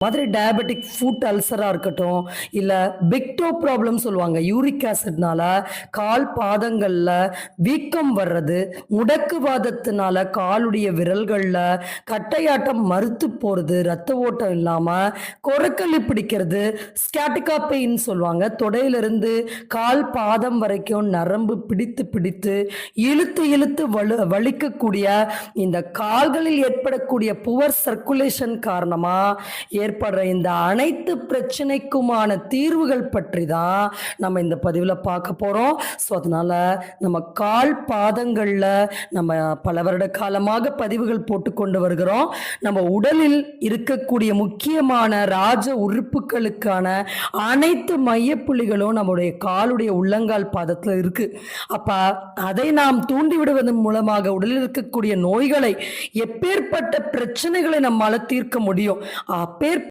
மாதிரி diabetic food அல்சரா இருக்கட்டும், இல்ல பெக்டோ ப்ராப்ளம் சொல்லுவாங்க. யூரிக் ஆசிட்னால கால் பாதங்கள்ல வீக்கம் வர்றது, முடக்குவாதத்தினால காலுடைய விரல்கள்ல கட்டையாட்டம் மறுத்து போறது, ரத்த ஓட்டம் இல்லாம கொரக்கல்லி பிடிக்கிறது, ஸ்ciatica பெயின் சொல்லுவாங்க. தொடையிலிருந்து கால் பாதம் வரைக்கும் நரம்பு பிடித்து பிடித்து இழுத்து இழுத்து வலிக்கக்கூடிய இந்த கால்களில் ஏற்படக்கூடிய புவர் சர்க்குலேஷன் காரணமா ஏற்படுற இந்த அனைத்து பிரச்சனைக்குமான தீர்வுகள் பற்றி தான் நம்ம இந்த பதிவில் பார்க்க போகிறோம். ஸோ அதனால் நம்ம கால் பாதங்களில் நம்ம பல வருட காலமாக பதிவுகள் போட்டு கொண்டு வருகிறோம். நம்ம உடலில் இருக்கக்கூடிய முக்கியமான ராஜ உறுப்புகளுக்கான அனைத்து மையப்புள்ளிகளும் நம்முடைய காலுடைய உள்ளங்கால் பாதத்தில் இருக்கு. அப்ப அதை நாம் தூண்டி விடுவதன் மூலமாக உடலில் இருக்கக்கூடிய நோய்களை, எப்பேற்பட்ட பிரச்சனைகளை நம்மால தீர்க்க முடியும். அப்பேற்பட்ட